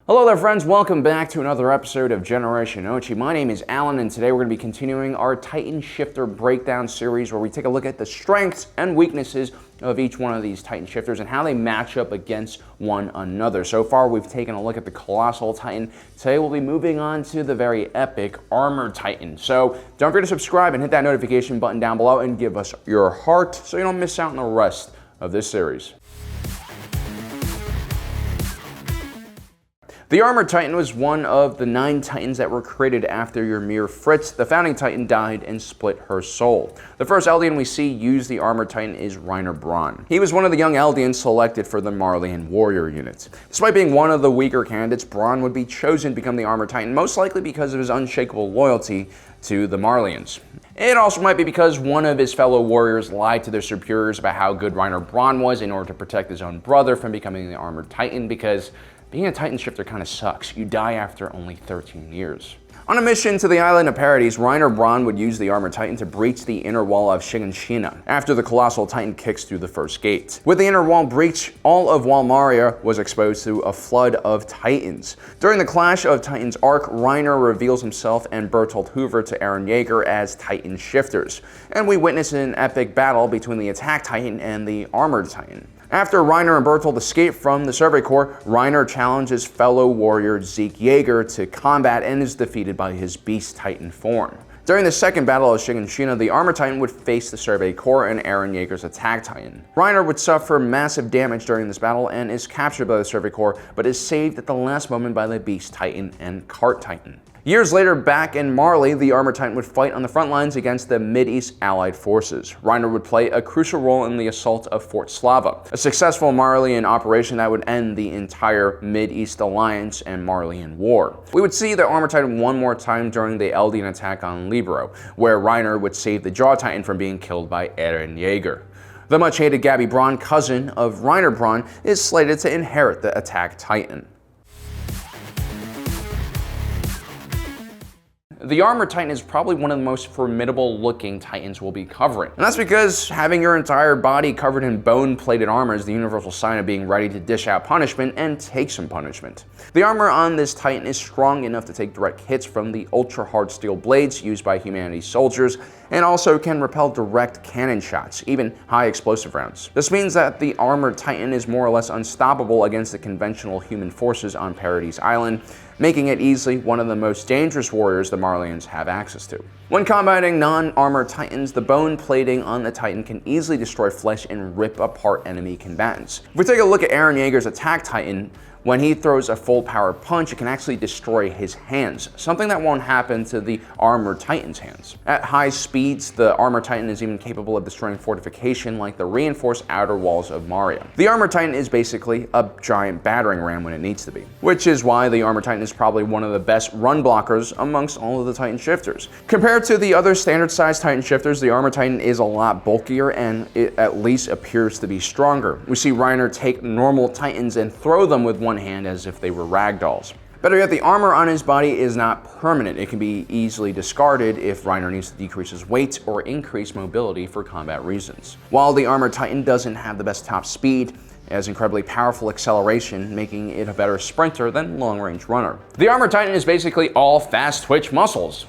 Hello there friends, welcome back to another episode of Generation Ochi. My name is Alan and today we're going to be continuing our Titan Shifter Breakdown series where we take a look at the strengths and weaknesses of each one of these Titan Shifters and how they match up against one another. So far we've taken a look at the Colossal Titan. Today we'll be moving on to the very epic Armored Titan. So don't forget to subscribe and hit that notification button down below and give us your heart so you don't miss out on the rest of this series. The Armored Titan was one of the 9 Titans that were created after Ymir Fritz. The founding Titan died and split her soul. The first Eldian we see use the Armored Titan is Reiner Braun. He was one of the young Eldians selected for the Marleyan warrior unit. Despite being one of the weaker candidates, Braun would be chosen to become the Armored Titan, most likely because of his unshakable loyalty to the Marleyans. It also might be because one of his fellow warriors lied to their superiors about how good Reiner Braun was in order to protect his own brother from becoming the Armored Titan, because being a Titan Shifter kind of sucks. You die after only 13 years. On a mission to the island of Paradis, Reiner Braun would use the Armored Titan to breach the inner wall of Shiganshina after the Colossal Titan kicks through the first gate. With the inner wall breach, all of Wall Maria was exposed to a flood of Titans. During the Clash of Titans arc, Reiner reveals himself and Bertolt Hoover to Eren Yeager as Titan Shifters, and we witness an epic battle between the Attack Titan and the Armored Titan. After Reiner and Bertolt escape from the Survey Corps, Reiner challenges fellow warrior Zeke Yeager to combat and is defeated by his Beast Titan form. During the second battle of Shiganshina, the Armored Titan would face the Survey Corps and Eren Yeager's Attack Titan. Reiner would suffer massive damage during this battle and is captured by the Survey Corps, but is saved at the last moment by the Beast Titan and Cart Titan. Years later, back in Marley, the Armored Titan would fight on the front lines against the Mid-East Allied forces. Reiner would play a crucial role in the assault of Fort Slava, a successful Marleyan operation that would end the entire Mid-East Alliance and Marleyan War. We would see the Armored Titan one more time during the Eldian attack on Libero, where Reiner would save the Jaw Titan from being killed by Eren Yeager. The much-hated Gabi Braun, cousin of Reiner Braun, is slated to inherit the Attack Titan. The Armored Titan is probably one of the most formidable looking Titans we'll be covering. And that's because having your entire body covered in bone-plated armor is the universal sign of being ready to dish out punishment and take some punishment. The armor on this Titan is strong enough to take direct hits from the ultra-hard steel blades used by humanity's soldiers, and also can repel direct cannon shots, even high explosive rounds. This means that the Armored Titan is more or less unstoppable against the conventional human forces on Paradis Island, making it easily one of the most dangerous warriors the Marleyans have access to. When combating non-armored Titans, the bone plating on the Titan can easily destroy flesh and rip apart enemy combatants. If we take a look at Eren Yeager's Attack Titan, when he throws a full power punch, it can actually destroy his hands, something that won't happen to the Armored Titan's hands. At high speeds, the Armored Titan is even capable of destroying fortification like the reinforced outer walls of Maria. The Armored Titan is basically a giant battering ram when it needs to be, which is why the Armored Titan is probably one of the best run blockers amongst all of the Titan Shifters. Compared to the other standard-sized Titan Shifters, the Armored Titan is a lot bulkier and it at least appears to be stronger. We see Reiner take normal Titans and throw them with one hand as if they were ragdolls. Better yet, the armor on his body is not permanent. It can be easily discarded if Reiner needs to decrease his weight or increase mobility for combat reasons. While the Armored Titan doesn't have the best top speed, it has incredibly powerful acceleration, making it a better sprinter than long-range runner. The Armored Titan is basically all fast twitch muscles.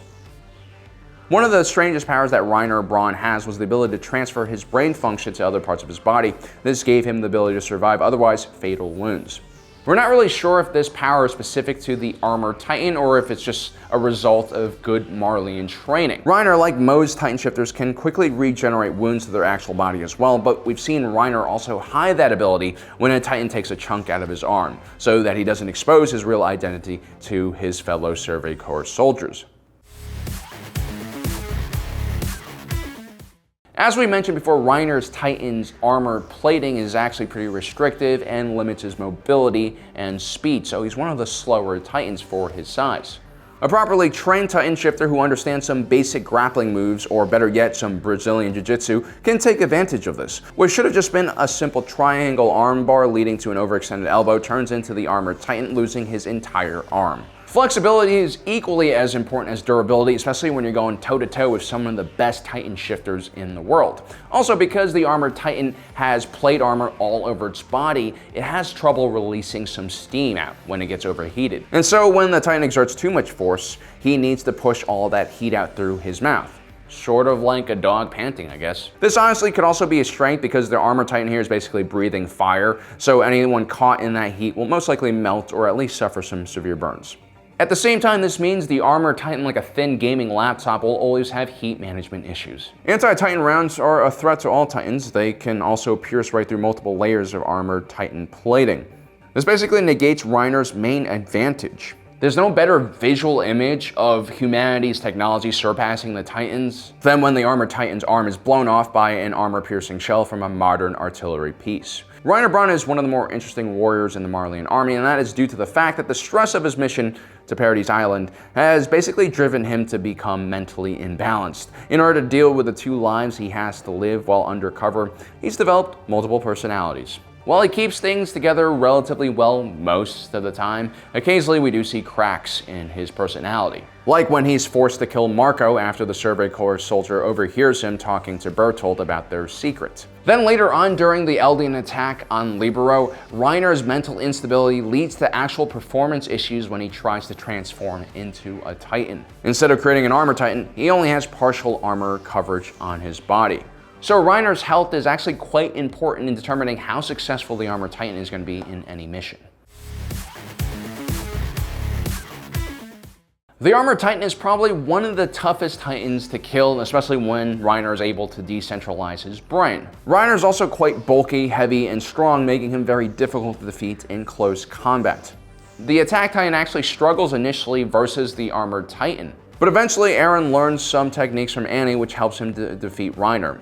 One of the strangest powers that Reiner Braun has was the ability to transfer his brain function to other parts of his body. This gave him the ability to survive otherwise fatal wounds. We're not really sure if this power is specific to the Armored Titan or if it's just a result of good Marleyan training. Reiner, like most Titan Shifters, can quickly regenerate wounds to their actual body as well, but we've seen Reiner also hide that ability when a Titan takes a chunk out of his arm, so that he doesn't expose his real identity to his fellow Survey Corps soldiers. As we mentioned before, Reiner's Titan's armor plating is actually pretty restrictive and limits his mobility and speed, so he's one of the slower Titans for his size. A properly trained Titan Shifter who understands some basic grappling moves, or better yet, some Brazilian Jiu-Jitsu, can take advantage of this. What should have just been a simple triangle armbar leading to an overextended elbow turns into the Armored Titan losing his entire arm. Flexibility is equally as important as durability, especially when you're going toe-to-toe with some of the best Titan shifters in the world. Also, because the Armored Titan has plate armor all over its body, it has trouble releasing some steam out when it gets overheated. And so when the Titan exerts too much force, he needs to push all that heat out through his mouth. Sort of like a dog panting, I guess. This honestly could also be a strength because the Armored Titan here is basically breathing fire, so anyone caught in that heat will most likely melt or at least suffer some severe burns. At the same time, this means the Armored Titan, like a thin gaming laptop, will always have heat management issues. Anti-Titan rounds are a threat to all Titans. They can also pierce right through multiple layers of Armored Titan plating. This basically negates Reiner's main advantage. There's no better visual image of humanity's technology surpassing the Titans than when the Armored Titan's arm is blown off by an armor-piercing shell from a modern artillery piece. Reiner Braun is one of the more interesting warriors in the Marleyan army, and that is due to the fact that the stress of his mission to Paradise Island has basically driven him to become mentally imbalanced. In order to deal with the two lives he has to live while undercover, he's developed multiple personalities. While he keeps things together relatively well most of the time, occasionally we do see cracks in his personality. Like when he's forced to kill Marco after the Survey Corps soldier overhears him talking to Bertolt about their secret. Then later on during the Eldian attack on Libero, Reiner's mental instability leads to actual performance issues when he tries to transform into a Titan. Instead of creating an Armor Titan, he only has partial armor coverage on his body. So Reiner's health is actually quite important in determining how successful the Armored Titan is going to be in any mission. The Armored Titan is probably one of the toughest Titans to kill, especially when Reiner is able to decentralize his brain. Reiner is also quite bulky, heavy, and strong, making him very difficult to defeat in close combat. The Attack Titan actually struggles initially versus the Armored Titan, but eventually Eren learns some techniques from Annie which helps him to defeat Reiner.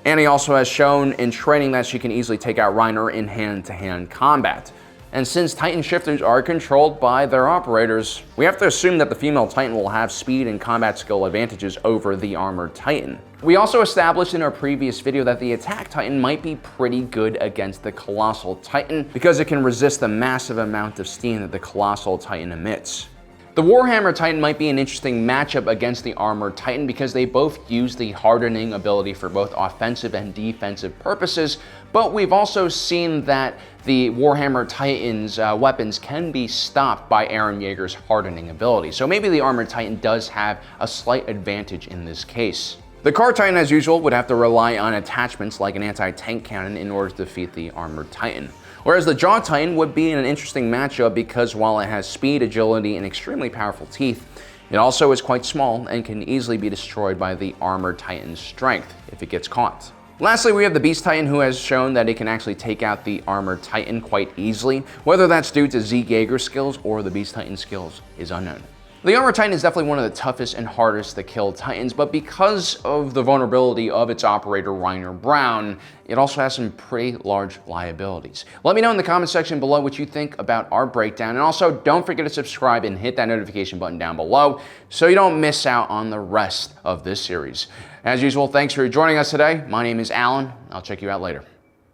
Annie also has shown in training that she can easily take out Reiner in hand-to-hand combat. And since Titan shifters are controlled by their operators, we have to assume that the female Titan will have speed and combat skill advantages over the Armored Titan. We also established in our previous video that the Attack Titan might be pretty good against the Colossal Titan because it can resist the massive amount of steam that the Colossal Titan emits. The Warhammer Titan might be an interesting matchup against the Armored Titan because they both use the hardening ability for both offensive and defensive purposes, but we've also seen that the Warhammer Titan's weapons can be stopped by Eren Yeager's hardening ability. So maybe the Armored Titan does have a slight advantage in this case. The Car Titan, as usual, would have to rely on attachments like an anti-tank cannon in order to defeat the Armored Titan. Whereas the Jaw Titan would be an interesting matchup because while it has speed, agility, and extremely powerful teeth, it also is quite small and can easily be destroyed by the Armored Titan's strength if it gets caught. Lastly, we have the Beast Titan, who has shown that it can actually take out the Armored Titan quite easily. Whether that's due to Zeke Yeager's skills or the Beast Titan's skills is unknown. The Armored Titan is definitely one of the toughest and hardest to kill Titans, but because of the vulnerability of its operator Reiner Braun, it also has some pretty large liabilities. Let me know in the comment section below what you think about our breakdown, and also don't forget to subscribe and hit that notification button down below so you don't miss out on the rest of this series. As usual, thanks for joining us today. My name is Alan. I'll check you out later.